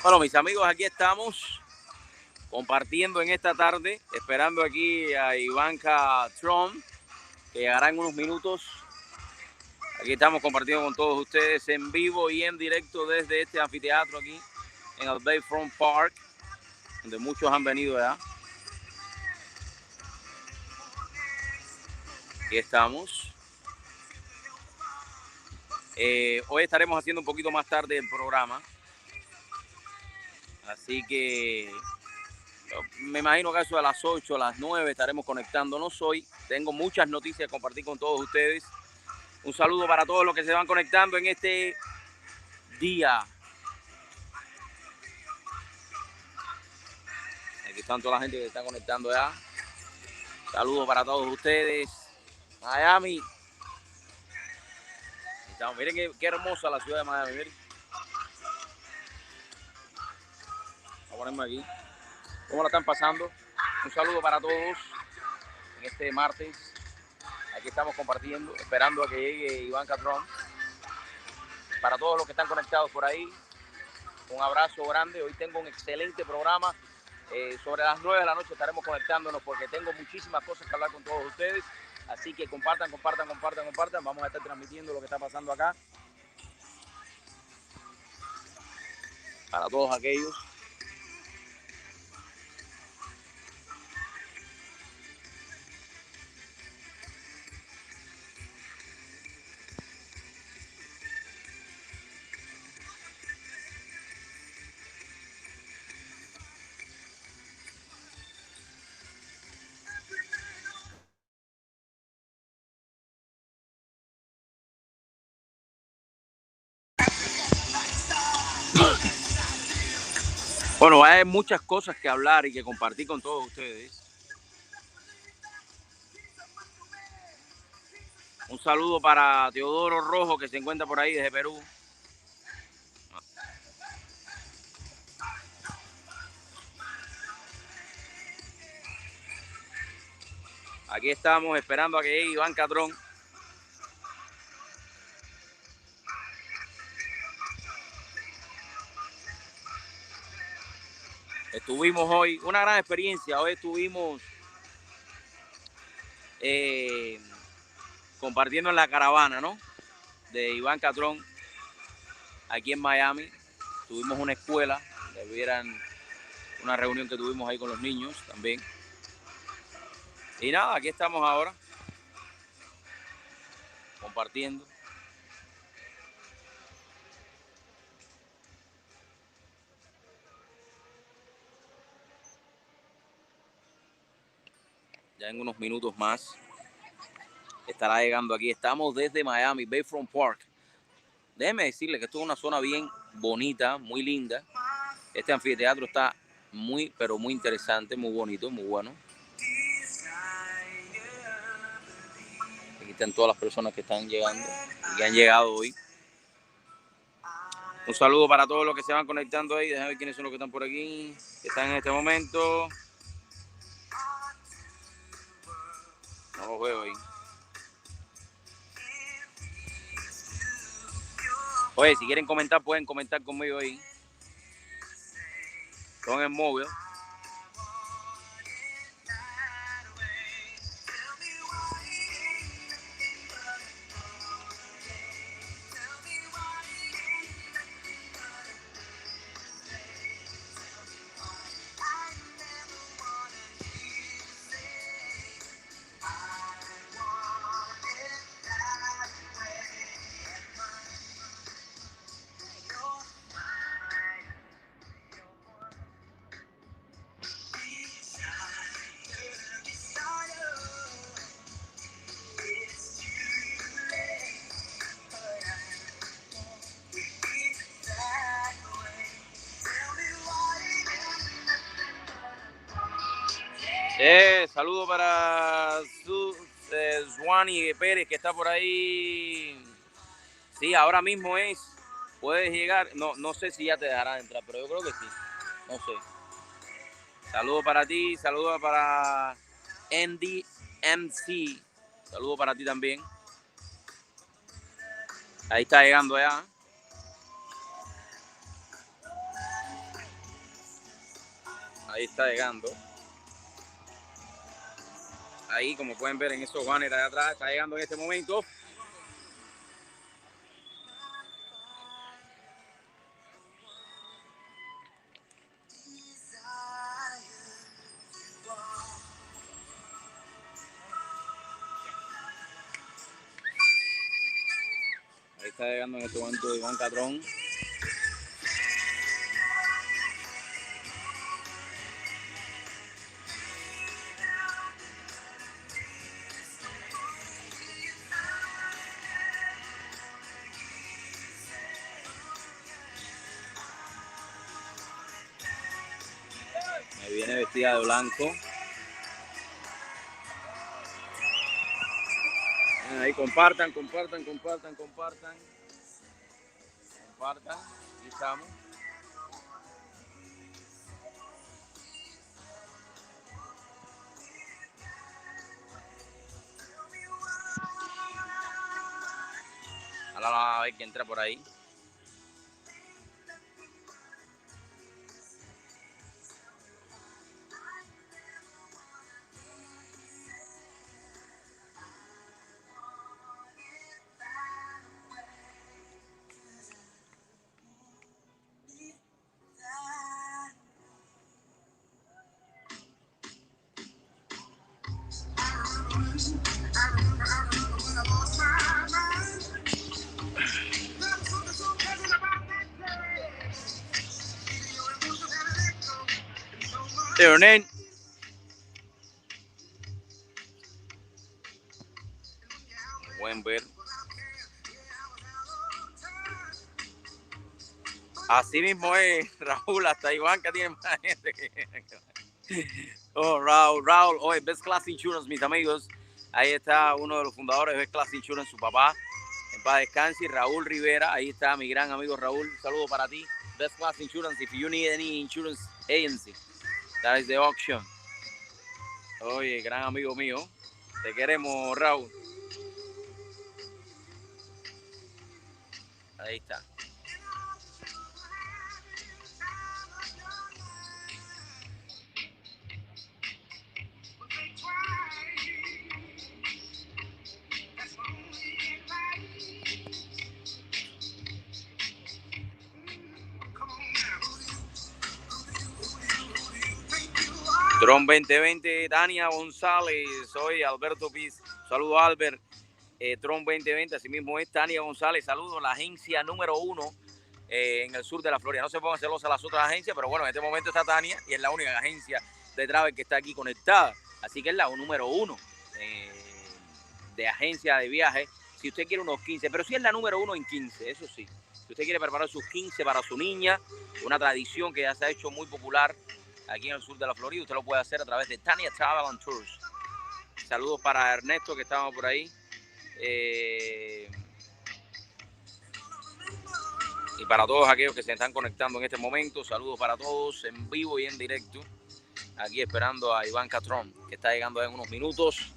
Bueno, mis amigos, aquí estamos compartiendo en esta tarde, esperando aquí a Ivanka Trump, que llegará en unos minutos. Aquí estamos compartiendo con todos ustedes en vivo y en directo desde este anfiteatro aquí en el Bayfront Park, donde muchos han venido ya. Aquí estamos. Hoy estaremos haciendo un poquito más tarde el programa, así que me imagino que a eso de las 8, a las 9 estaremos conectándonos hoy. Tengo muchas noticias que compartir con todos ustedes. Un saludo para todos los que se van conectando en este día. Aquí están toda la gente que se está conectando ya. Saludos para todos ustedes. Miami. Estamos, miren qué hermosa la ciudad de Miami. Miren. Voy a ponerme aquí. ¿Cómo la están pasando? Un saludo para todos en este martes. Aquí estamos compartiendo, esperando a que llegue Ivanka Trump. Para todos los que están conectados por ahí, un abrazo grande. Hoy tengo un excelente programa. Sobre las 9 de la noche estaremos conectándonos porque tengo muchísimas cosas que hablar con todos ustedes. Así que compartan. Vamos a estar transmitiendo lo que está pasando acá. Para todos aquellos. Bueno, hay muchas cosas que hablar y que compartir con todos ustedes. Un saludo para Teodoro Rojo, que se encuentra por ahí desde Perú. Aquí estamos esperando a que llegue Ivanka Trump. Estuvimos hoy, una gran experiencia. Hoy estuvimos compartiendo en la caravana, ¿no? De Ivanka Trump, aquí en Miami. Tuvimos una escuela, donde vieran una reunión que tuvimos ahí con los niños también. Y nada, aquí estamos ahora, compartiendo. Ya en unos minutos más estará llegando aquí. Estamos desde Miami, Bayfront Park. Déjeme decirle que esto es una zona bien bonita, muy linda. Este anfiteatro está muy, pero muy interesante, muy bonito, muy bueno. Aquí están todas las personas que están llegando y que han llegado hoy. Un saludo para todos los que se van conectando ahí. Déjame ver quiénes son los que están por aquí, que están en este momento. No los veo ahí. Oye, si quieren comentar, pueden comentar conmigo ahí. Con el móvil. Saludo para Suani Pérez, que está por ahí. Sí, ahora mismo es. Puedes llegar. No sé si ya te dejarán entrar, pero yo creo que sí. No sé. Saludo para ti, saludo para Andy MC. Saludo para ti también. Ahí está llegando ya. Ahí está llegando. Ahí, como pueden ver en esos banners de atrás, está llegando en este momento. Ahí está llegando en este momento Ivanka Trump. Me viene vestida de blanco. Ahí compartan. Compartan. Ahí estamos. Ahora a ver quién entra por ahí. Leonel. Pueden ver. Así mismo es, Raúl, hasta Ivanka tiene más gente que... Oh, Raúl, hoy Best Class Insurance, mis amigos. Ahí está uno de los fundadores de Best Class Insurance, su papá, en paz descanse, Raúl Rivera. Ahí está mi gran amigo Raúl, un saludo para ti. Best Class Insurance, if you need any insurance agency, that is the auction. Oye, gran amigo mío, te queremos, Raúl. Ahí está. Trump 2020, Tania González, soy Alberto Piz, saludo Albert. Trump 2020, así mismo es Tania González, saludo, la agencia número 1 en el sur de la Florida. No se pongan celosas las otras agencias, pero bueno, en este momento está Tania y es la única agencia de travel que está aquí conectada, así que es la número 1 de agencia de viaje. Si usted quiere unos 15, pero sí es la número 1 en 15, eso sí. Si usted quiere preparar sus 15 para su niña, una tradición que ya se ha hecho muy popular aquí en el sur de la Florida, usted lo puede hacer a través de Tania Travel and Tours. Saludos para Ernesto, que estamos por ahí. Y para todos aquellos que se están conectando en este momento, saludos para todos en vivo y en directo. Aquí esperando a Ivanka Trump, que está llegando en unos minutos.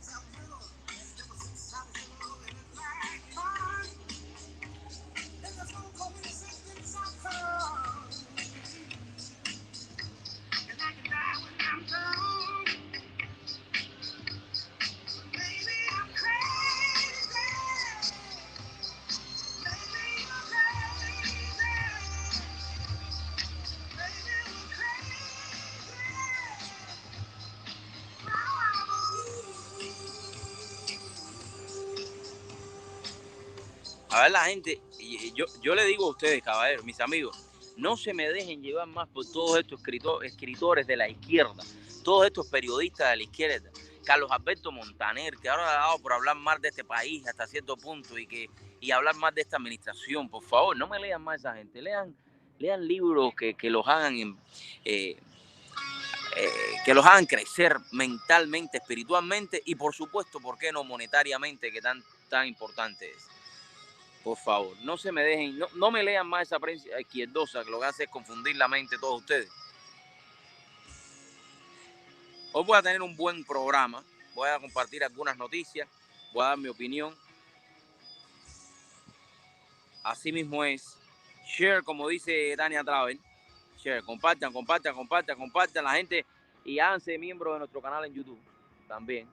A ver, la gente, yo le digo a ustedes, caballeros, mis amigos, no se me dejen llevar más por todos estos escritores de la izquierda, todos estos periodistas de la izquierda. Carlos Alberto Montaner, que ahora ha dado por hablar más de este país hasta cierto punto y hablar más de esta administración. Por favor, no me lean más a esa gente, lean libros que los hagan que los hagan crecer mentalmente, espiritualmente y por supuesto, ¿por qué no monetariamente, que tan importante es? Por favor, no se me dejen, no me lean más esa prensa izquierdosa, que lo que hace es confundir la mente de todos ustedes. Hoy voy a tener un buen programa, voy a compartir algunas noticias, voy a dar mi opinión. Así mismo es. Share, como dice Tania Travel, share. Compartan, compartan, compartan, compartan la gente y háganse miembros de nuestro canal en YouTube también.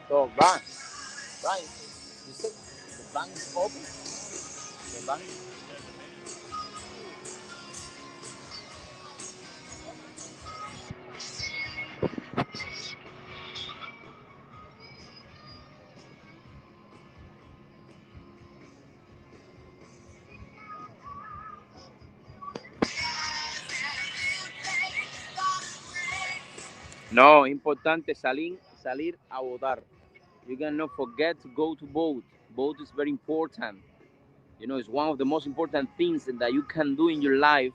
So, Brian, you said the bank is open? The bank? No, importante salir a votar. You cannot forget to go to vote. Vote is very important. You know, it's one of the most important things that you can do in your life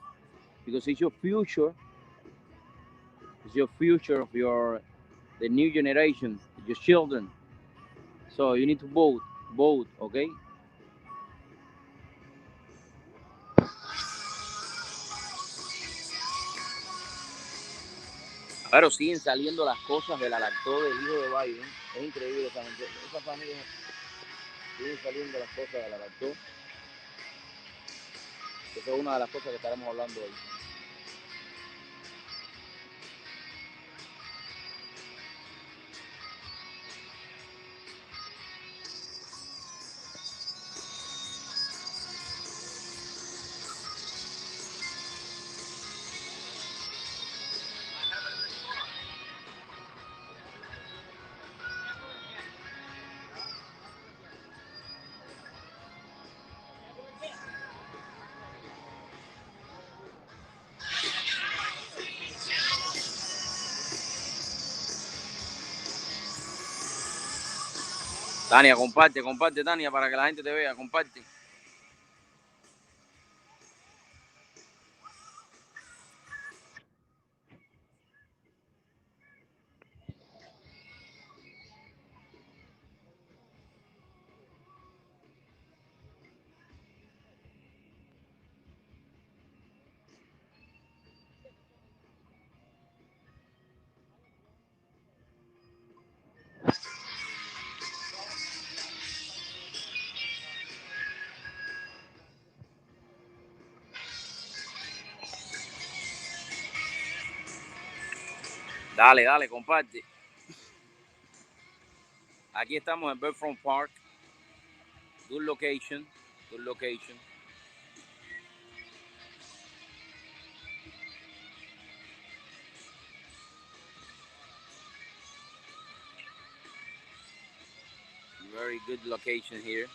because it's your future. It's your future of the new generation, your children. So you need to vote. Vote, okay? Pero siguen saliendo las cosas de la lactó del hijo de Biden. Es increíble esa familia. Siguen saliendo las cosas de la lactó. Esa es una de las cosas que estaremos hablando hoy. Tania, comparte, comparte, Tania, para que la gente te vea, comparte. Dale, dale, comparte. Aquí estamos en Bayfront Park. Good location, good location. Very good location here.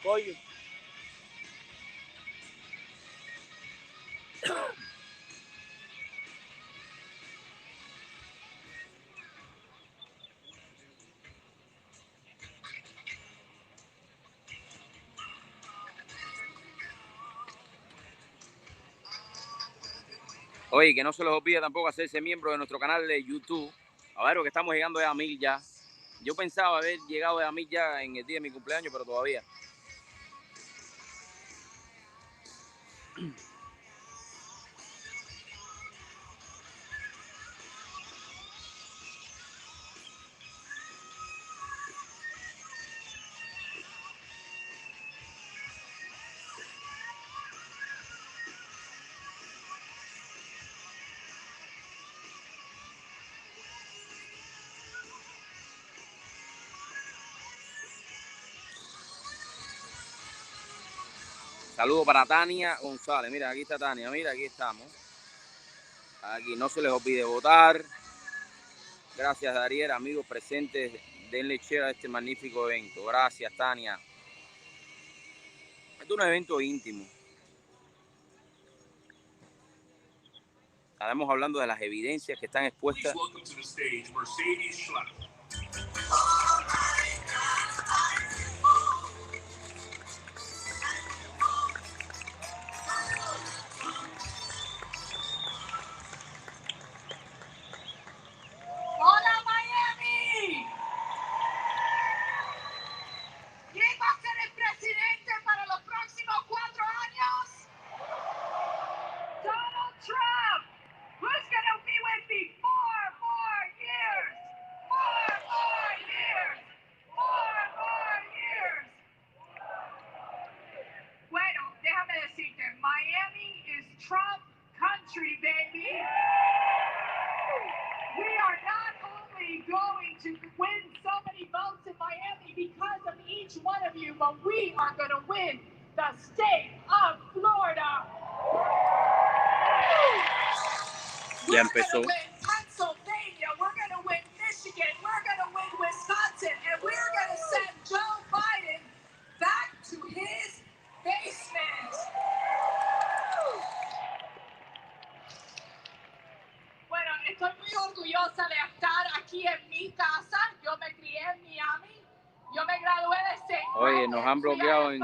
Oye. Oye, que no se les olvide tampoco hacerse miembro de nuestro canal de YouTube. A ver, que estamos llegando a 1000 ya. Yo pensaba haber llegado a 1000 ya en el día de mi cumpleaños, pero todavía. Saludo para Tania González. Mira, aquí está Tania. Mira, aquí estamos. Aquí no se les olvide votar. Gracias, Dariel, amigos presentes. Denle share a este magnífico evento. Gracias, Tania. Este es un evento íntimo. Estaremos hablando de las evidencias que están expuestas. ¡Hola, Miami! ¿Quién va a ser el presidente para los próximos 4 años? Donald Trump. Who's going to be with me 4 more years? 4 more years. 4 more years. Bueno, déjame decirte, Miami is Trump country, baby. We are not only going to win so many votes in Miami because of each one of you, but we are going to win the state of Florida. Ya We're empezó. going to win Pennsylvania. We're going to win Michigan. We're going to win Wisconsin. And we're going to send Joe Biden back to his basement. Bueno, estoy muy orgullosa de estar aquí en mi casa. Yo me crié en Miami. Yo me gradué de St. Oye, nos han bloqueado en,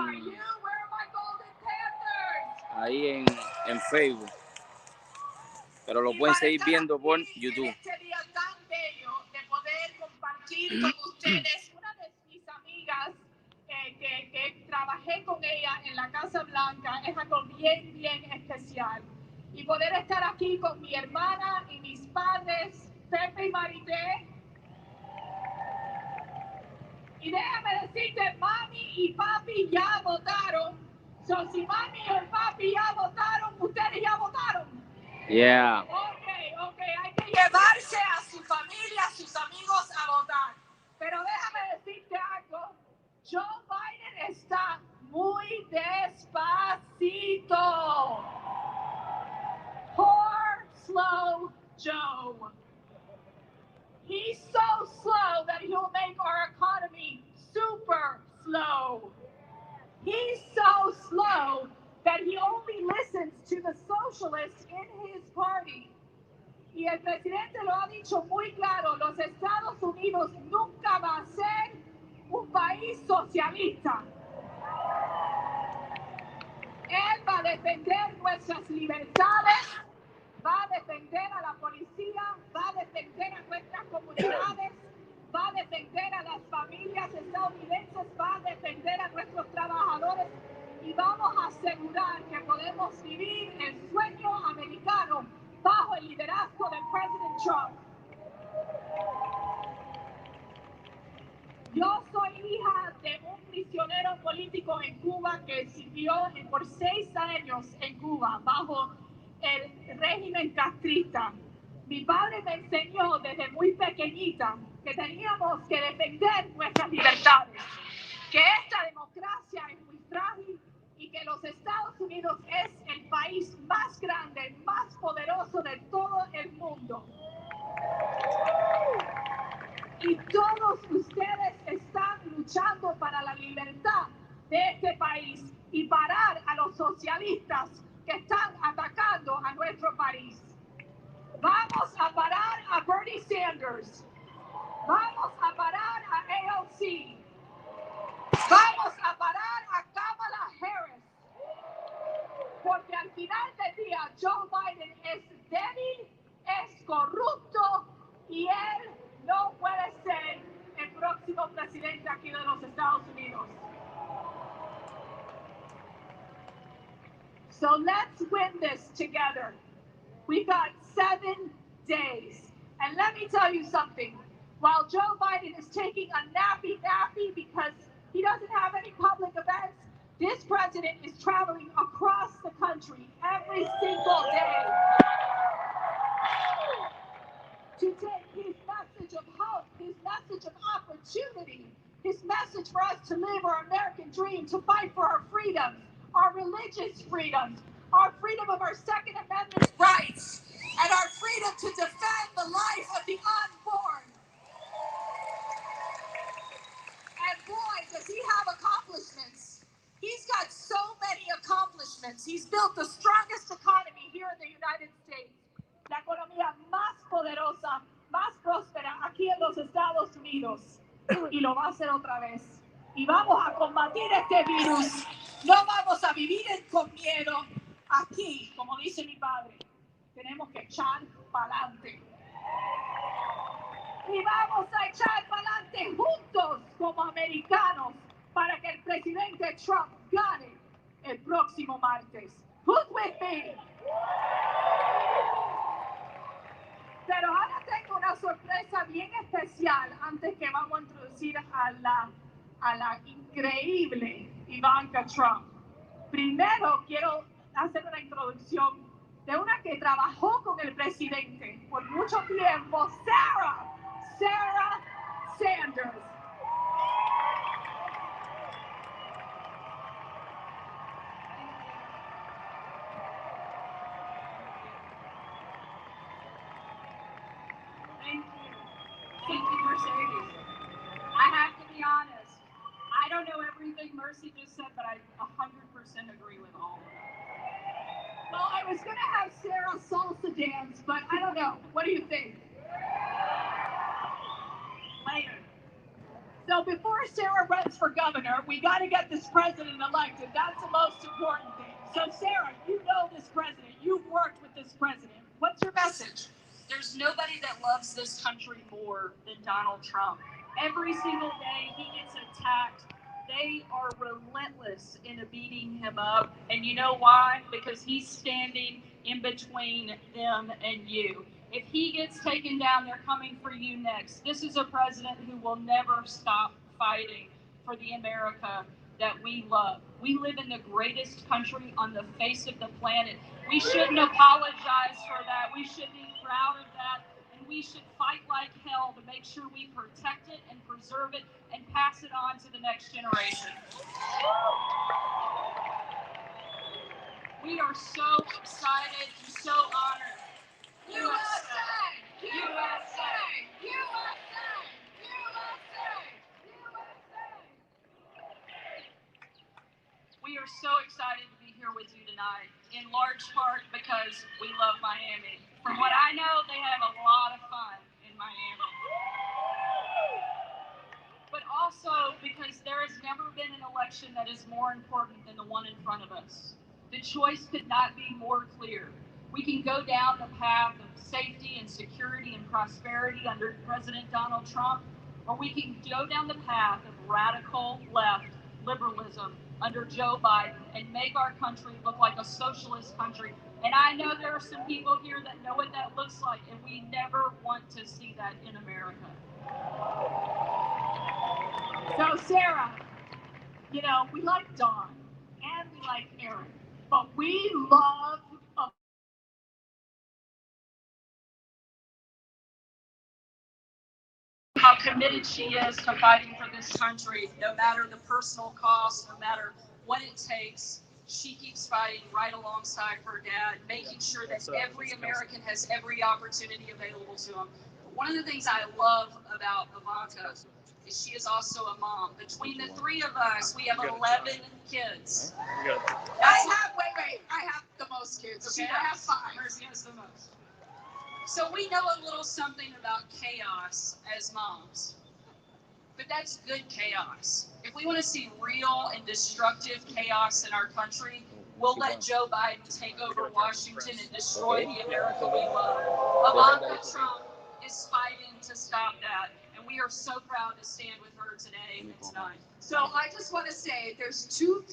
ahí en Facebook. Pero lo pueden seguir viendo por YouTube. Este día tan bello de poder compartir con ustedes, una de mis amigas que trabajé con ella en la Casa Blanca, es algo bien, bien especial. Y poder estar aquí con mi hermana y mis padres, Pepe y Marité. Y déjame decirte, mami y papi ya votaron. So, si mami y papi ya votaron, ustedes ya votaron. Yeah. Ok, hay que llevarse a su familia, a sus amigos a votar. Pero déjame decirte algo, Joe Biden está muy despacito. Poor, slow Joe. He's so slow that he'll make our economy super slow. He's so slow that he only listens to the socialists in his party. Y el presidente lo ha dicho muy claro, los Estados Unidos nunca va a ser un país socialista. Él va a defender nuestras libertades, va a defender a la policía, va a defender a nuestras comunidades, va a defender a las familias estadounidenses, va a defender a nuestros trabajadores y vamos a asegurar que podemos vivir el sueño americano bajo el liderazgo del presidente Trump. Yo soy hija de un prisionero político en Cuba que sirvió por 6 años en Cuba bajo el régimen castrista. Mi padre me enseñó desde muy pequeñita que teníamos que defender nuestras libertades, que esta democracia es muy frágil y que los Estados Unidos es el país más grande, más poderoso de todo el mundo. Y todos ustedes están luchando para la libertad de este país y parar a los socialistas que están atacando a nuestro país. Vamos a parar a Bernie Sanders. Vamos a parar a AOC. Vamos a parar a Kamala Harris. Porque al final del día Joe Biden es débil, es corrupto y él no puede ser el próximo presidente aquí de los Estados Unidos. So let's win this together. We've got 7 days. And let me tell you something. While Joe Biden is taking a nappy because he doesn't have any public events, this president is traveling across the country every single day to take his message of hope, his message of opportunity, his message for us to live our American dream, to fight for our freedoms. our religious freedoms, our freedom of our Second Amendment rights, and our freedom to defend the life of the unborn. And boy, does he have accomplishments. He's got so many accomplishments. He's built the strongest economy here in the United States. La economía más poderosa, más próspera aquí en los Estados Unidos. Y lo va a hacer otra vez. Y vamos a combatir este virus. No vamos a vivir con miedo. Aquí, como dice mi padre, tenemos que echar para adelante. Y vamos a echar para adelante juntos como americanos para que el presidente Trump gane el próximo martes. Who's with me? Pero ahora tengo una sorpresa bien especial antes que vamos a introducir a la increíble Ivanka Trump. Primero quiero hacer una introducción de una que trabajó con el presidente por mucho tiempo, Sarah Sanders. Thank you, Mercedes. I have to be honest. I don't know everything Mercy just said, but I 100% agree with all of it. Well, I was going to have Sarah salsa dance, but I don't know. What do you think? Later. So before Sarah runs for governor, we got to get this president elected. That's the most important thing. So Sarah, you know this president. You've worked with this president. What's your message? There's nobody that loves this country more than Donald Trump. Every single day he gets attacked. They are relentless in beating him up. And you know why? Because he's standing in between them and you. If he gets taken down, they're coming for you next. This is a president who will never stop fighting for the America that we love. We live in the greatest country on the face of the planet. We shouldn't apologize for that. We should be proud of that. And we should fight like hell to make sure we protect it and preserve it and pass it on to the next generation. We are so excited and so honored. USA! USA! USA! USA! We are so excited to be here with you tonight, in large part because we love Miami. From what I know, they have a lot of fun in Miami. But also because there has never been an election that is more important than the one in front of us. The choice could not be more clear. We can go down the path of safety and security and prosperity under President Donald Trump, or we can go down the path of radical left liberalism under Joe Biden and make our country look like a socialist country. And I know there are some people here that know what that looks like, and we never want to see that in America. So, Sarah, you know, we like Dawn and we like Aaron, but we love how committed she is to fighting for this country, no matter the personal cost, no matter what it takes. She keeps fighting right alongside her dad, making sure that every American has every opportunity available to them. But one of the things I love about Ivanka is she is also a mom. Between the three of us, we have 11 kids. I have the most kids. Okay, I have 5. Mercy has the most. So we know a little something about chaos as moms, but that's good chaos. If we want to see real and destructive chaos in our country, we'll let Joe Biden take over Washington and destroy the America we love. Ivanka Trump is fighting to stop that, and we are so proud to stand with her today and tonight. So I just want to say there's two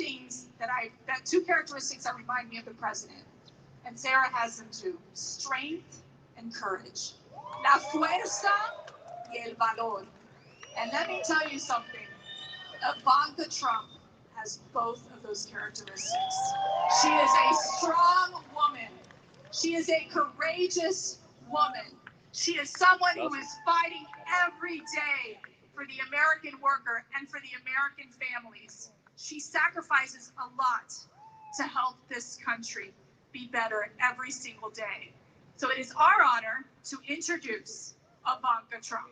characteristics that remind me of the president, and Sarah has them too: strength and courage. La fuerza y el valor. And let me tell you something. Ivanka Trump has both of those characteristics. She is a strong woman. She is a courageous woman. She is someone who is fighting every day for the American worker and for the American families. She sacrifices a lot. to help this country be better every single day. So it is our honor to introduce Ivanka Trump.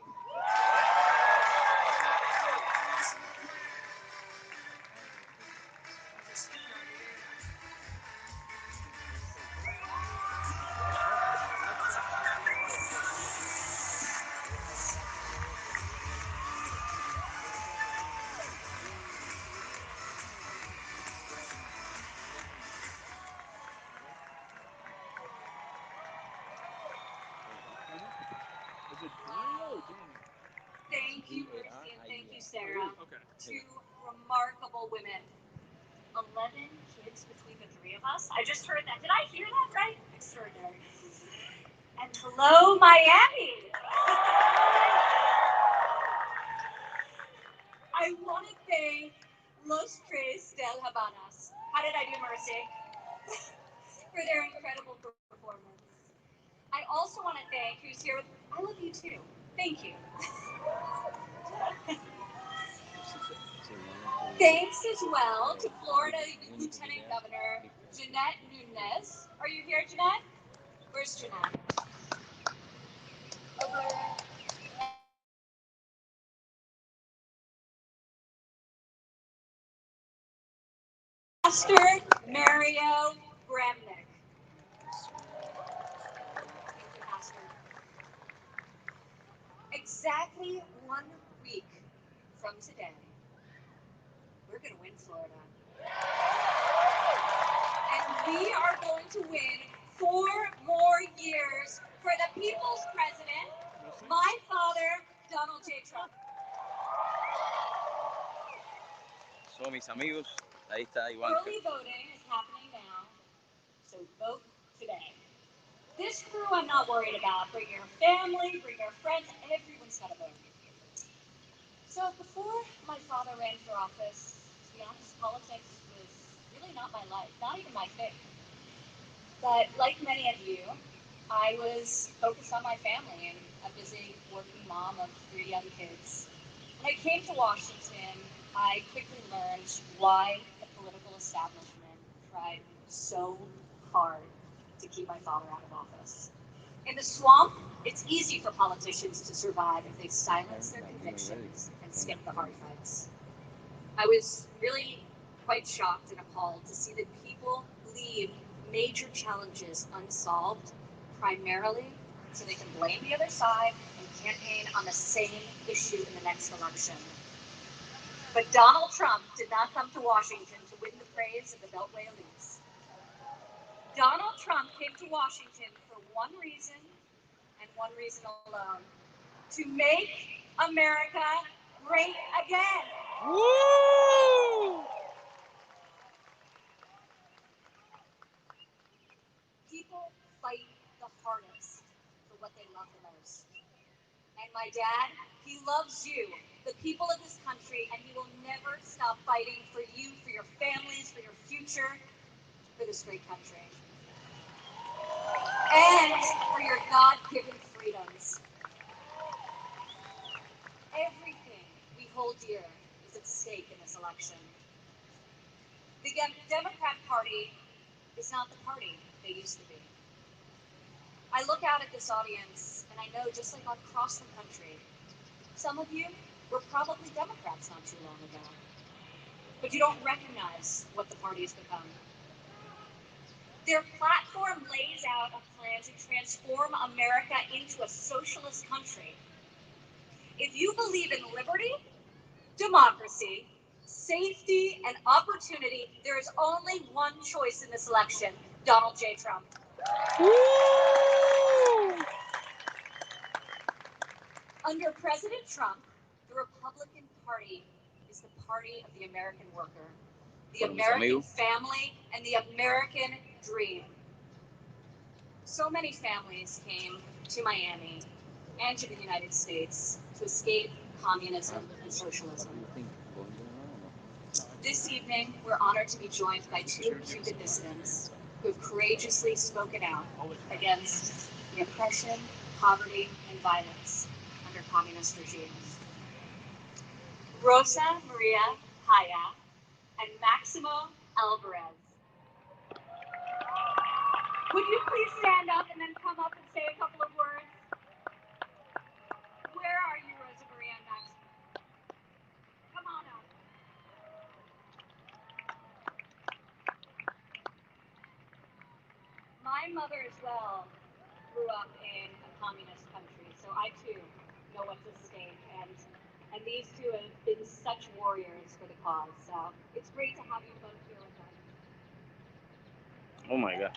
Thank you, Mercy, and thank you, Sarah. Okay. Two remarkable women. 11 kids between the three of us. I just heard that. Did I hear that right? Extraordinary. And hello, Miami. I want to thank Los Tres del Habanas. How did I do, Mercy? For their incredible performance. I also want to thank who's here with. I love you too. Thank you. Thanks as well to Florida Lieutenant Governor Jeanette Nunez. Are you here, Jeanette? Where's Jeanette? Over. Pastor Mario Bramnick. Thank you, Pastor. Exactly 1 week from today, we're going to win Florida. And we are going to win 4 more years for the people's president, my father, Donald J. Trump. So, mis amigos, ahí está Ivanka. Early voting is happening now, so vote today. This crew I'm not worried about. Bring your family, bring your friends, everyone's got to vote. So before my father ran for office, to be honest, politics was really not my life, not even my thing. But like many of you, I was focused on my family and a busy working mom of 3 young kids. When I came to Washington, I quickly learned why the political establishment tried so hard to keep my father out of office. In the swamp, it's easy for politicians to survive if they silence their convictions and skip the hard fights. I was really quite shocked and appalled to see that people leave major challenges unsolved, primarily so they can blame the other side and campaign on the same issue in the next election. But Donald Trump did not come to Washington to win the praise of the Beltway elites. Donald Trump came to Washington for one reason and one reason alone: to make America great again. Woo! People fight the hardest for what they love the most. And my dad, he loves you, the people of this country, and he will never stop fighting for you, for your families, for your future, for this great country. And for your God-given freedoms. Everything we hold dear is at stake in this election. The Democrat Party is not the party they used to be. I look out at this audience, and I know, just like across the country, some of you were probably Democrats not too long ago. But you don't recognize what the party has become. Their platform lays out a plan to transform America into a socialist country. If you believe in liberty, democracy, safety, and opportunity, there is only one choice in this election: Donald J. Trump. Under President Trump, the Republican Party is the party of the American worker, the American family, and the American dream. So many families came to Miami and to the United States to escape communism and socialism. This evening, we're honored to be joined by 2 Cuban dissidents who have courageously spoken out against the oppression, poverty, and violence under communist regimes. Rosa Maria Haya and Maximo Alvarez. Would you please stand up and then come up and say a couple of words? Where are you, Rosa Maria and Max? Come on up. My mother as well grew up in a communist country, so I too know what's at stake, and these two have been such warriors for the cause. So it's great to have you both here with us. Oh my God.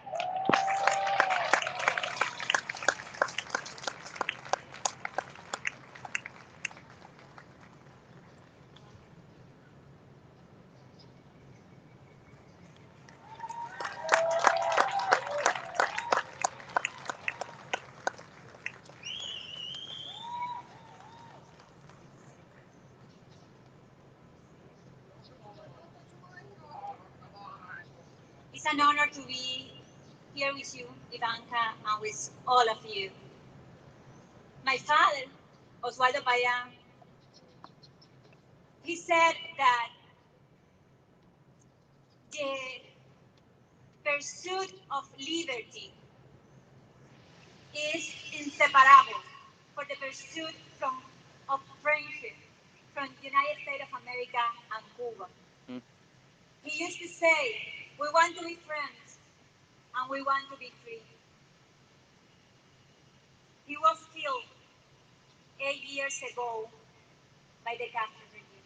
It's an honor to be here with you, Ivanka, and with all of you. My father, Oswaldo Paya, he said that the pursuit of liberty is inseparable for the pursuit of friendship from the United States of America and Cuba. Mm. He used to say, we want to be friends and we want to be free. He was killed 8 years ago by the Castro regime.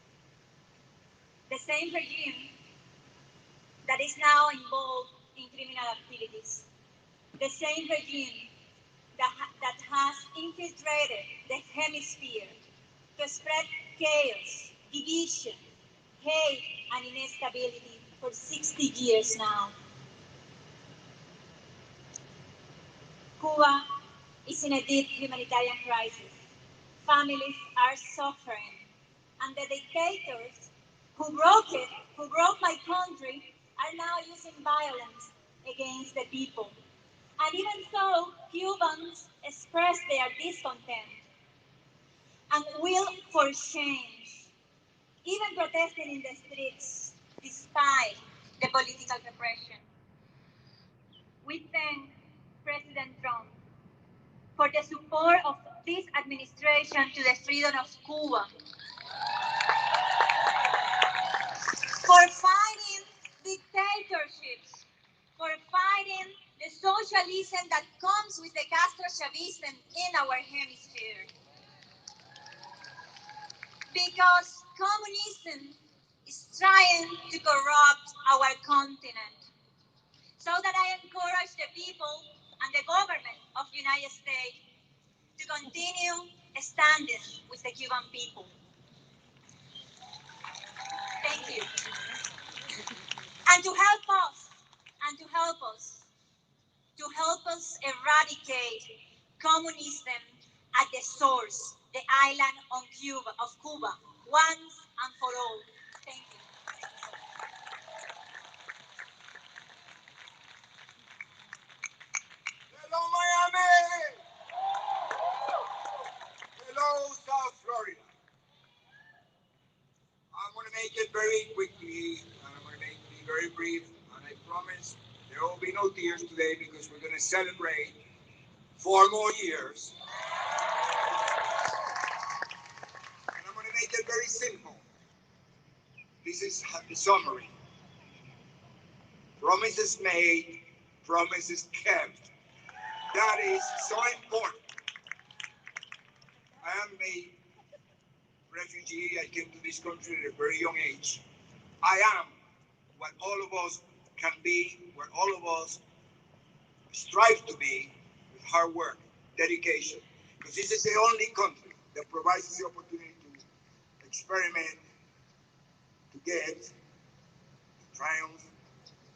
The same regime that is now involved in criminal activities. The same regime that has infiltrated the hemisphere to spread chaos, division, hate, and instability for 60 years now. Cuba is in a deep humanitarian crisis. Families are suffering, and the dictators who broke my country, are now using violence against the people. And even so, Cubans express their discontent and will for change, even protesting in the streets despite the political repression. We thank President Trump for the support of this administration to the freedom of Cuba, for fighting dictatorships, for fighting the socialism that comes with the Castro Chavism in our hemisphere. Because communism is trying to corrupt our continent. So that I encourage the people and the government of the United States to continue standing with the Cuban people. Thank you. And to help us eradicate communism at the source, the island of Cuba, once and for all. Thank you. Hello, Miami! Hello, South Florida. I'm going to make it very quickly, and I'm going to be very brief, and I promise there will be no tears today because we're going to celebrate 4 more years. And I'm going to make it very simple. This is the summary. Promises made, promises kept. That is so important. I am a refugee. I came to this country at a very young age. I am what all of us can be, what all of us strive to be with hard work, dedication. Because this is the only country that provides us the opportunity to experiment, to get, to triumph,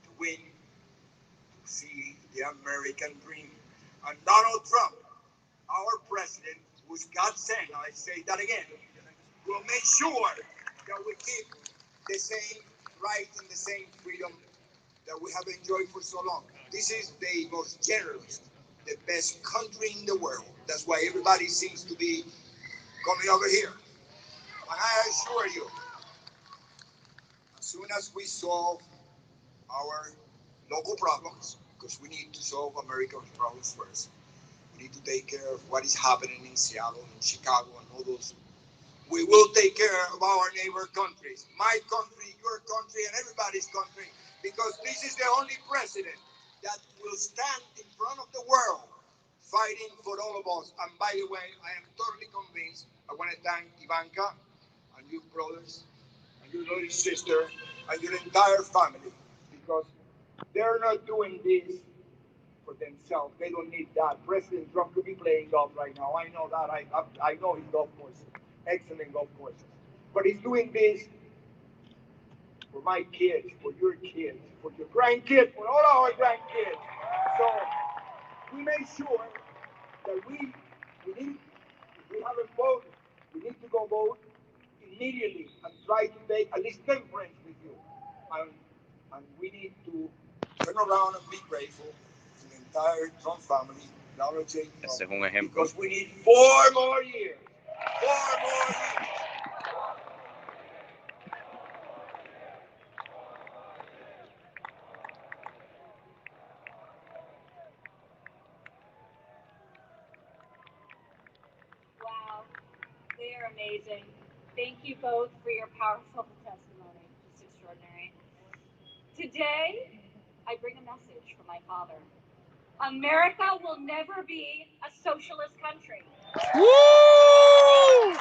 to win, to see the American dream. And Donald Trump, our president, who's God sent, I say that again, will make sure that we keep the same right and the same freedom that we have enjoyed for so long. This is the most generous, the best country in the world. That's why everybody seems to be coming over here. And I assure you, as soon as we solve our local problems, because we need to solve America's problems first. We need to take care of what is happening in Seattle, in Chicago, and all those. We will take care of our neighbor countries, my country, your country, and everybody's country, because this is the only president that will stand in front of the world fighting for all of us. And by the way, I am totally convinced. I want to thank Ivanka and your brothers and your little sister and your entire family, because they're not doing this for themselves. They don't need that. President Trump could be playing golf right now. I know that. I know his golf courses, excellent golf courses. But he's doing this for my kids, for your grandkids, for all our grandkids. So we make sure that we need, if we haven't voted, we need to go vote immediately and try to make at least 10 friends with you. And we need to turn around and be grateful to the entire Trump family, Donald J. Trump, Ese es un ejemplo. because we need 4 more years. 4 more years. Wow, they are amazing. Thank you both for your powerful testimony. Just extraordinary. Today, I bring a message from my father. America will never be a socialist country. Woo!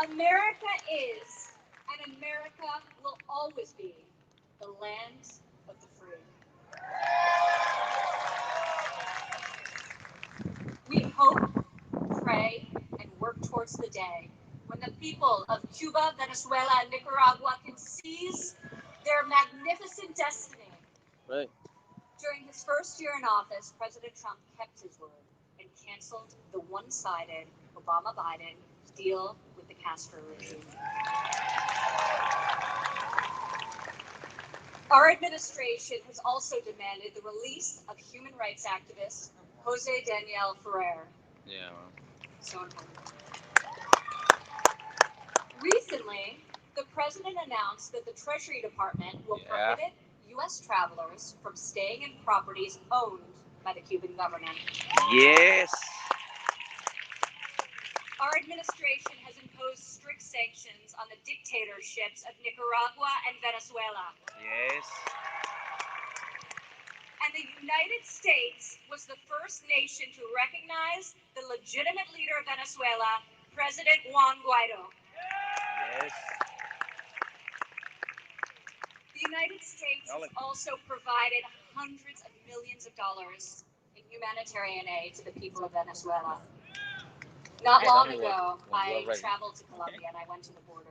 America is, and America will always be, the land of the free. We hope, pray, and work towards the day when the people of Cuba, Venezuela, and Nicaragua can seize their magnificent destiny. Right. During his first year in office, President Trump kept his word and canceled the one-sided Obama-Biden deal with the Castro regime. Our administration has also demanded the release of human rights activist Jose Daniel Ferrer. Yeah. So important. Recently, the president announced that the Treasury Department will prohibit U.S. travelers from staying in properties owned by the Cuban government. Yes. Our administration has imposed strict sanctions on the dictatorships of Nicaragua and Venezuela. Yes. And the United States was the first nation to recognize the legitimate leader of Venezuela, President Juan Guaido. Yes. The United States has also provided hundreds of millions of dollars in humanitarian aid to the people of Venezuela. Not long ago, I traveled to Colombia and I went to the border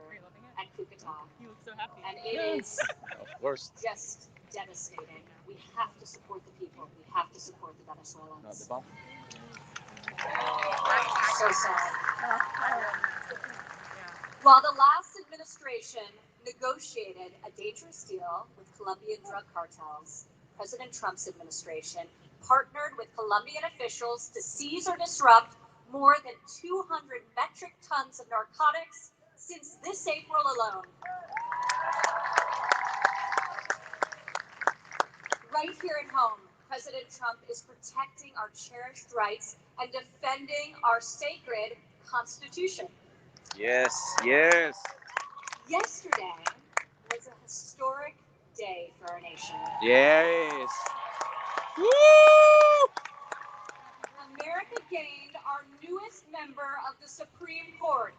at Cucuta. You look so happy. And it is Of course. just devastating. We have to support the people. We have to support the Venezuelans. So sad. While the last administration negotiated a dangerous deal with Colombian drug cartels, President Trump's administration partnered with Colombian officials to seize or disrupt more than 200 metric tons of narcotics since this April alone. Right here at home, President Trump is protecting our cherished rights and defending our sacred Constitution. Yes. Yes. Yesterday was a historic day for our nation. Yes. Woo! America gained our newest member of the Supreme Court,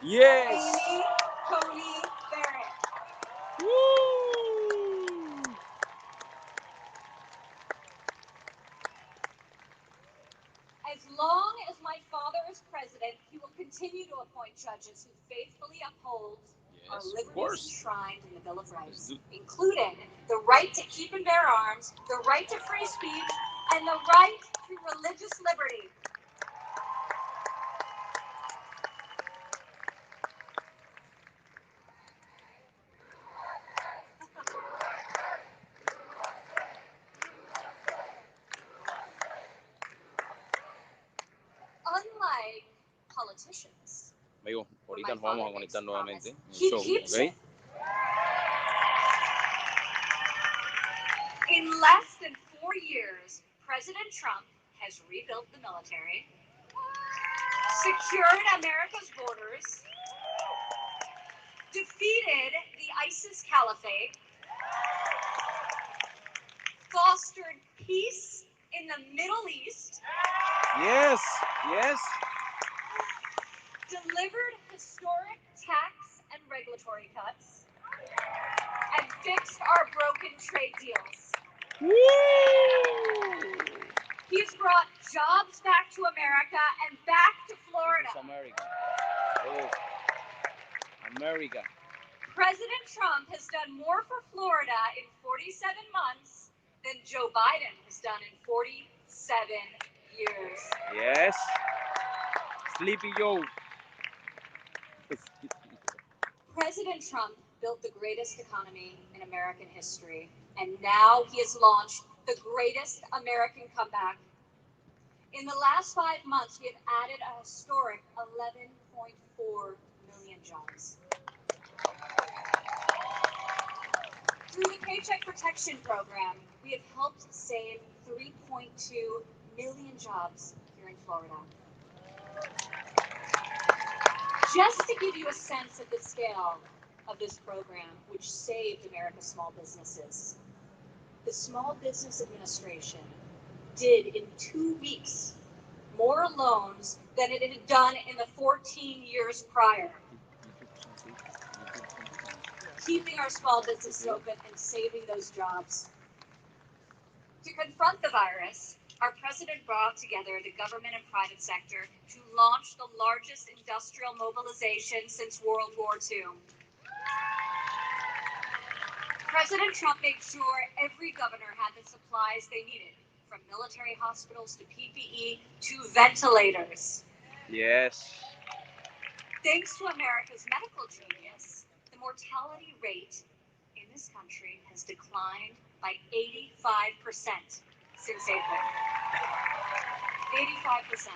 Yes. Amy Coney Barrett. Woo! As long as my father is president, he will continue to appoint judges who faithfully uphold our liberties enshrined in the Bill of Rights, including the right to keep and bear arms, the right to free speech, and the right to religious liberty. Unlike politicians, Amigo, ahorita nos vamos a conectar nuevamente en he el show, keeps ¿ok? it. In less than 4 years, President Trump has rebuilt the military, secured America's borders, defeated the ISIS caliphate, fostered peace in the Middle East, Yes, yes. delivered historic tax and regulatory cuts, and fixed our broken trade deals. Woo! He's brought jobs back to America and back to Florida. This is America. Oh, America. President Trump has done more for Florida in 47 months than Joe Biden has done in 47 years. Yes. Sleepy Joe. President Trump built the greatest economy in American history, and now he has launched the greatest American comeback. In the last 5 months, we have added a historic 11.4 million jobs. Through the Paycheck Protection Program, we have helped save 3.2 million jobs here in Florida. Just to give you a sense of the scale of this program, which saved America's small businesses, the Small Business Administration did in 2 weeks more loans than it had done in the 14 years prior, keeping our small businesses open and saving those jobs. To confront the virus, our president brought together the government and private sector to launch the largest industrial mobilization since World War II. President Trump made sure every governor had the supplies they needed, from military hospitals to PPE to ventilators. Yes. Thanks to America's medical genius, the mortality rate in this country has declined by 85% since April. 85%.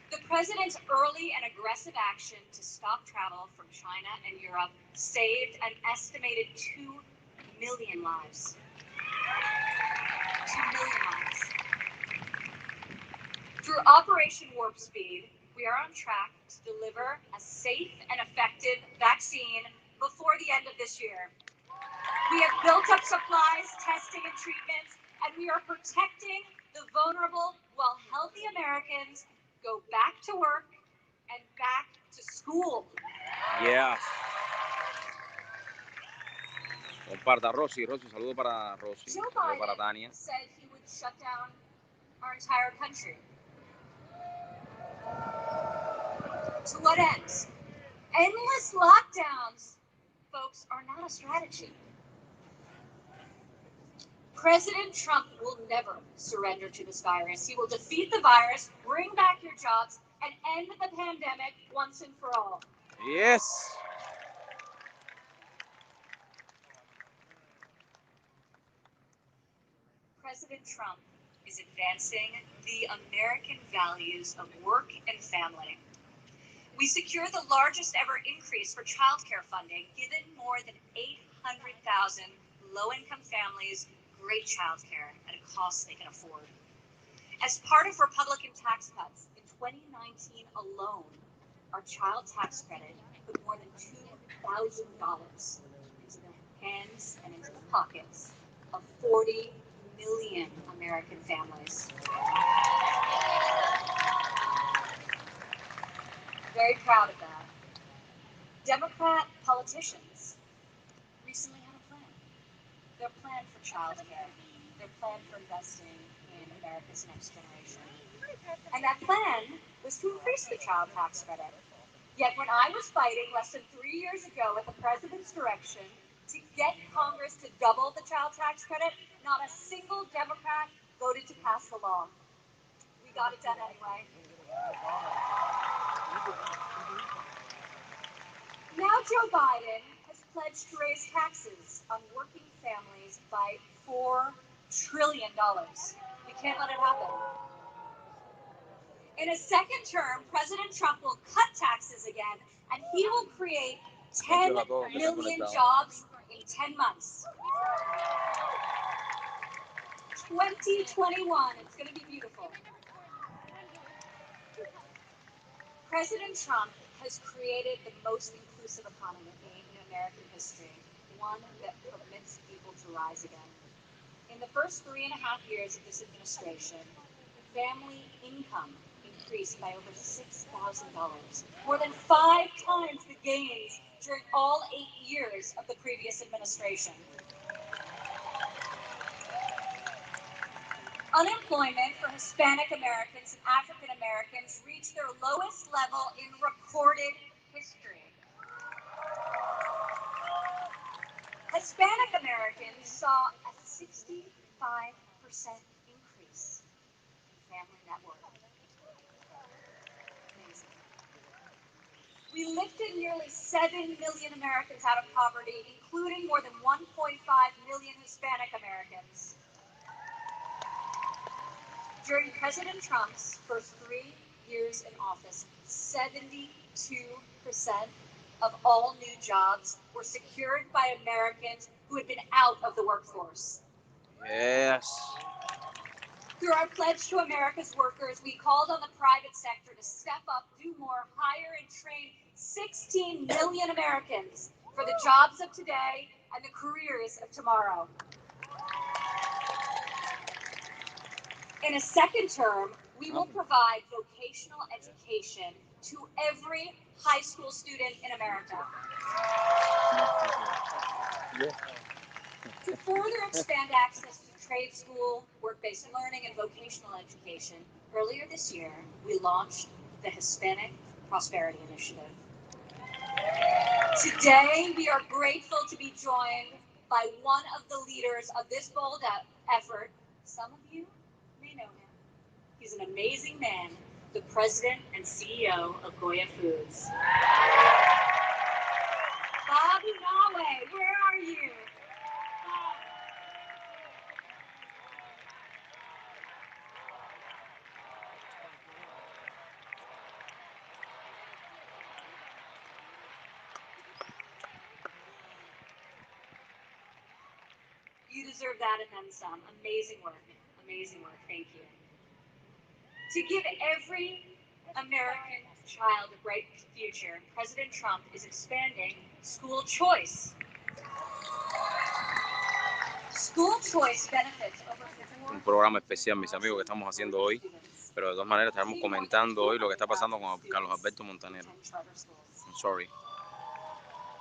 The president's early and aggressive action to stop travel from China and Europe saved an estimated 2 million lives. 2 million lives. Through Operation Warp Speed, we are on track to deliver a safe and effective vaccine before the end of this year. We have built up supplies, testing, and treatments, and we are protecting the vulnerable while healthy Americans go back to work and back to school. Yes. Comparta Rosy, saludo para Rosy, Joe saludo para Biden Tania. said he would shut down our entire country. To what end? Endless lockdowns, folks, are not a strategy. President Trump will never surrender to this virus. He will defeat the virus, bring back your jobs, and end the pandemic once and for all. Yes. President Trump is advancing the American values of work and family. We secured the largest ever increase for child care funding, giving more than 800,000 low-income families great child care at a cost they can afford. As part of Republican tax cuts, in 2019 alone, our child tax credit put more than $2,000 into the hands and into the pockets of 40 million American families. Very proud of that. Democrat politicians recently had a plan. Their plan for child care, their plan for investing in America's next generation. And that plan was to increase the child tax credit. Yet when I was fighting less than 3 years ago at the president's direction to get Congress to double the child tax credit, not a single Democrat voted to pass the law. We got it done anyway. Now Joe Biden has pledged to raise taxes on working families by $4 trillion. We can't let it happen. In a second term, President Trump will cut taxes again, and he will create 10 million jobs in 10 months. 2021, it's going to be beautiful. President Trump has created the most inclusive economy in American history, one that permits people to rise again. In the first 3.5 years of this administration, family income increased by over $6,000, more than 5 times the gains during all 8 years of the previous administration. Unemployment for Hispanic Americans and African Americans reached their lowest level in recorded history. Hispanic Americans saw a 65% increase in family net worth. Amazing. We lifted nearly 7 million Americans out of poverty, including more than 1.5 million Hispanic Americans. During President Trump's first 3 years in office, 72% of all new jobs were secured by Americans who had been out of the workforce. Yes. Through our pledge to America's workers, we called on the private sector to step up, do more, hire, and train 16 million Americans for the jobs of today and the careers of tomorrow. In a second term, we will provide vocational education to every high school student in America. To further expand access to trade school, work-based learning, and vocational education, earlier this year, we launched the Hispanic Prosperity Initiative. Today, we are grateful to be joined by one of the leaders of this bold effort. Some of you may know him. He's an amazing man, the president and CEO of Goya Foods. Babu Nawe, where are you? You deserve that and then some. Amazing work. Amazing work. Thank you. To give every American child a bright future, President Trump is expanding school choice. School choice benefits over Un programa especial, mis amigos, que estamos haciendo hoy, pero de todas maneras estaremos comentando hoy lo que está pasando con Carlos Alberto Montanero. I'm sorry.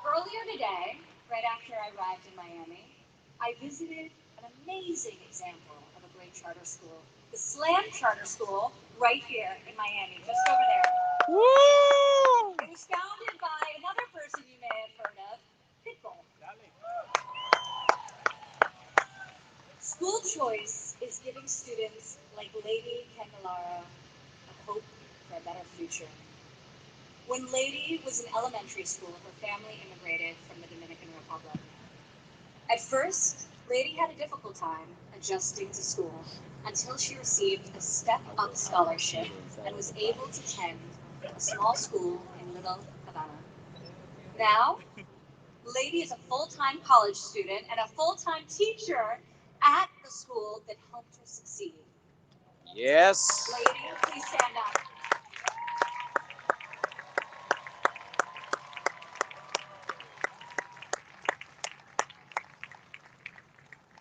Earlier today, right after I arrived in Miami, I visited an amazing example of a great charter school, the Slam Charter School, right here in Miami, just over there. Woo! It was founded by another person you may have heard of, Pitbull. School choice is giving students like Lady Candelara a hope for a better future. When Lady was in elementary school, her family immigrated from the Dominican Republic. At first, Lady had a difficult time adjusting to school until she received a step-up scholarship and was able to attend a small school in Little Havana. Now, Lady is a full-time college student and a full-time teacher at the school that helped her succeed. Yes. Lady, please stand up.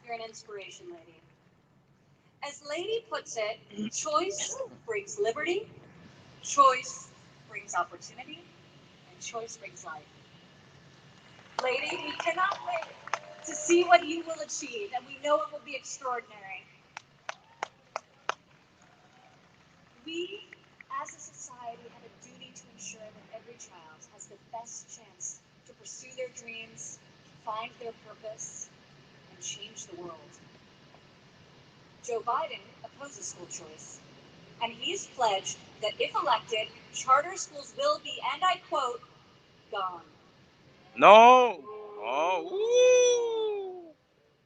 You're an inspiration, Lady. As Lady puts it, choice brings liberty, choice brings opportunity, and choice brings life. Lady, we cannot wait to see what you will achieve, and we know it will be extraordinary. We, as a society, have a duty to ensure that every child has the best chance to pursue their dreams, find their purpose, and change the world. Joe Biden opposes school choice, and he's pledged that if elected, charter schools will be, and I quote, gone. No. Oh. Woo.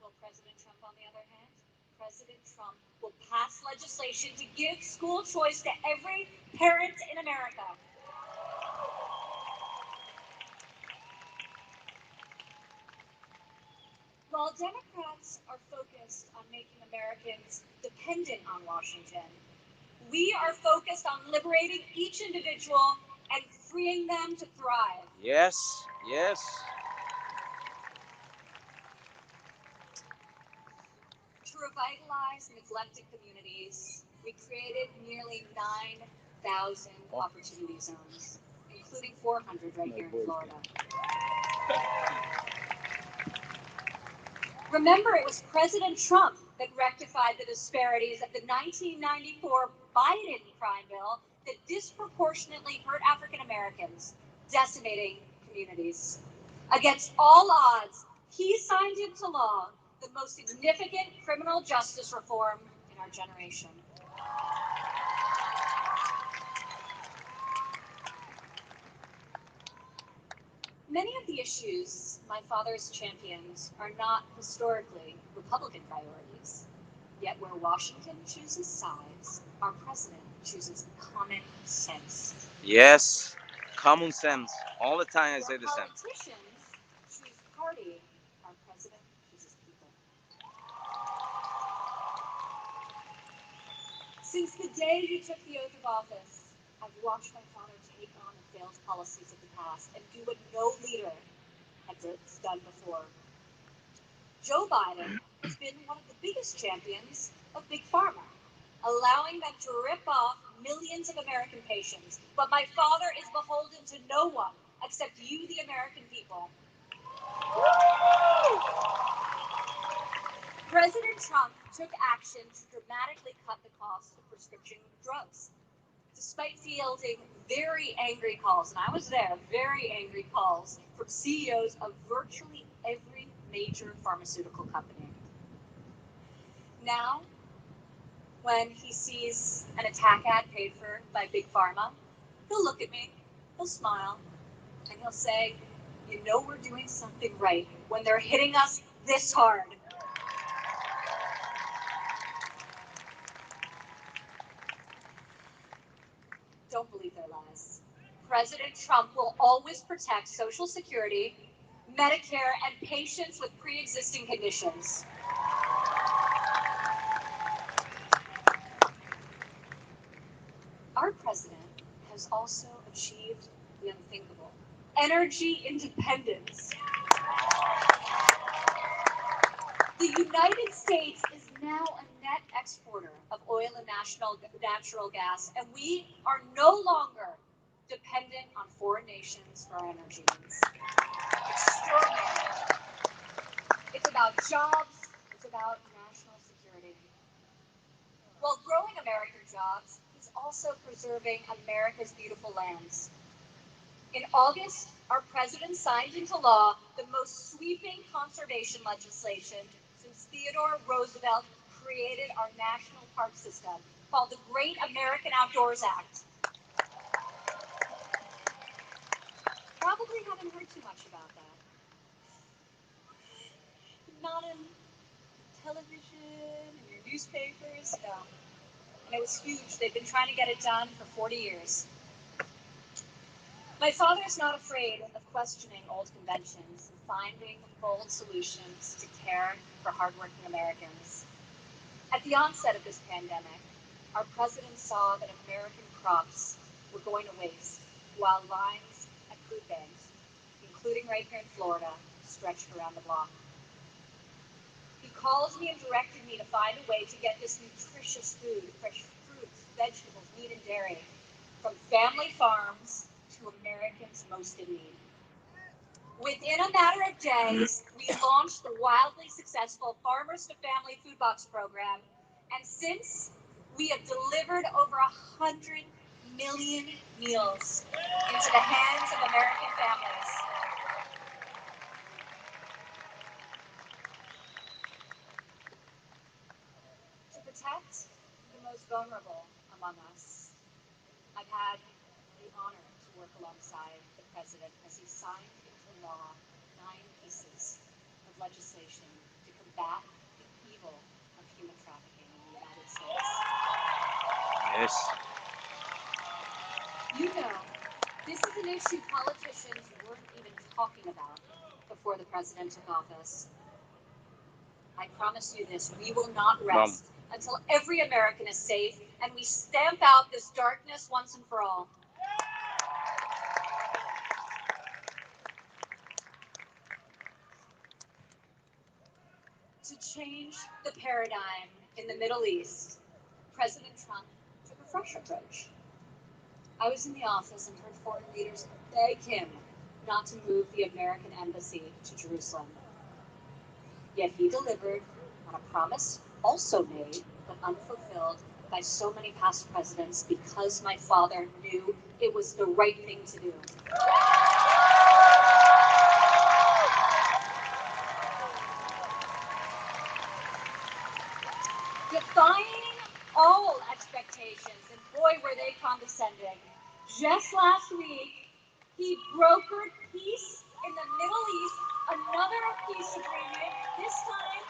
Well, President Trump, on the other hand, President Trump will pass legislation to give school choice to every parent in America. While Democrats are focused on making Americans dependent on Washington, we are focused on liberating each individual and freeing them to thrive. Yes, yes. To revitalize neglected communities, we created nearly 9,000 opportunity zones, including 400 right here in Florida. Remember, it was President Trump that rectified the disparities of the 1994 Biden crime bill that disproportionately hurt African Americans, decimating communities. Against all odds, he signed into law the most significant criminal justice reform in our generation. Many of the issues my father's championed are not historically Republican priorities. Yet where Washington chooses sides, our president chooses common sense. Yes, common sense. All the time I say the same. Politicians choose party, our president chooses people. Since the day he took the oath of office, I've watched my father take on the failed policies of the past and do what no leader had done before. Joe Biden has been one of the biggest champions of Big Pharma, allowing them to rip off millions of American patients. But my father is beholden to no one except you, the American people. President Trump took action to dramatically cut the cost of prescription drugs. Despite fielding very angry calls, and I was there, very angry calls from CEOs of virtually every major pharmaceutical company. Now, when he sees an attack ad paid for by Big Pharma, he'll look at me, he'll smile, and he'll say, you know we're doing something right when they're hitting us this hard. Don't believe their lies. President Trump will always protect Social Security, Medicare, and patients with pre-existing conditions. Our president has also achieved the unthinkable: energy independence. The United States is now a net exporter of oil and natural gas, and we are no longer dependent on foreign nations for our energy needs. Extraordinary. It's about jobs, it's about national security. While growing American jobs, he's also preserving America's beautiful lands. In August, our president signed into law the most sweeping conservation legislation since Theodore Roosevelt created our national park system, called the Great American Outdoors Act. Probably haven't heard too much about that. Not in television, in your newspapers, no. And it was huge. They've been trying to get it done for 40 years. My father is not afraid of questioning old conventions and finding bold solutions to care for hardworking Americans. At the onset of this pandemic, our president saw that American crops were going to waste, while lines at food banks, including right here in Florida, stretched around the block. He called me and directed me to find a way to get this nutritious food, fresh fruits, vegetables, meat, and dairy, from family farms to Americans most in need. Within a matter of days, we launched the wildly successful Farmers to Family Food Box program, and since, we have delivered over 100 million meals into the hands of American families. To protect the most vulnerable among us, I've had the honor to work alongside the president as he signed into law 9 pieces of legislation to combat the evil of human trafficking in the United States. Yes. You know, this is an issue politicians weren't even talking about before the president took office. I promise you this, we will not rest until every American is safe and we stamp out this darkness once and for all. To change the paradigm in the Middle East, President Trump took a fresh approach. I was in the office and heard foreign leaders beg him not to move the American embassy to Jerusalem. Yet he delivered on a promise also made but unfulfilled by so many past presidents because my father knew it was the right thing to do. Defying all expectations, and boy were they condescending. Just last week, he brokered peace in the Middle East, another peace agreement, this time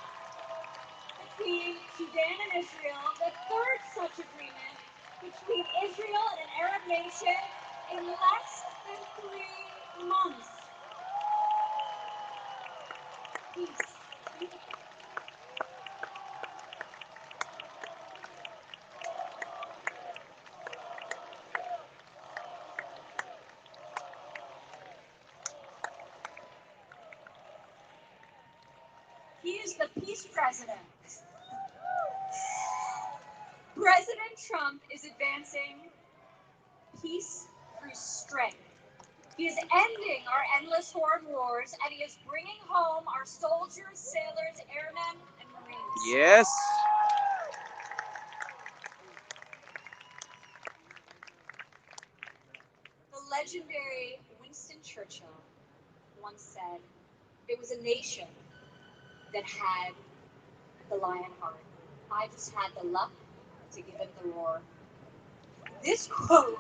between Sudan and Israel, the third such agreement between Israel and an Arab nation in less than 3 months. Peace. He is the peace president. President Trump is advancing peace through strength. He is ending our endless foreign wars, and he is bringing home our soldiers, sailors, airmen, and Marines. Yes. The legendary Winston Churchill once said, "It was a nation that had the lion heart. I just had the luck to give it the roar." This quote,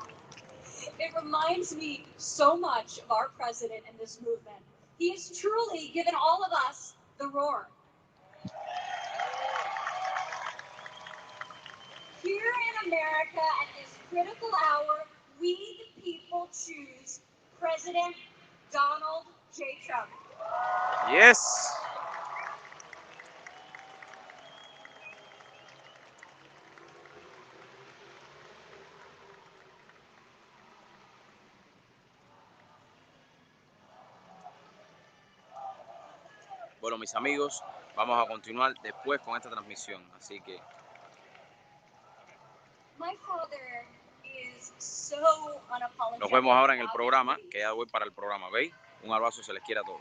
it reminds me so much of our president and this movement. He has truly given all of us the roar. Here in America at this critical hour, we the people choose President Donald J. Trump. Yes. Bueno, mis amigos, vamos a continuar después con esta transmisión, así que My father is so nos vemos ahora en el programa, que ya voy para el programa, ¿veis? Un abrazo, se les quiere a todos.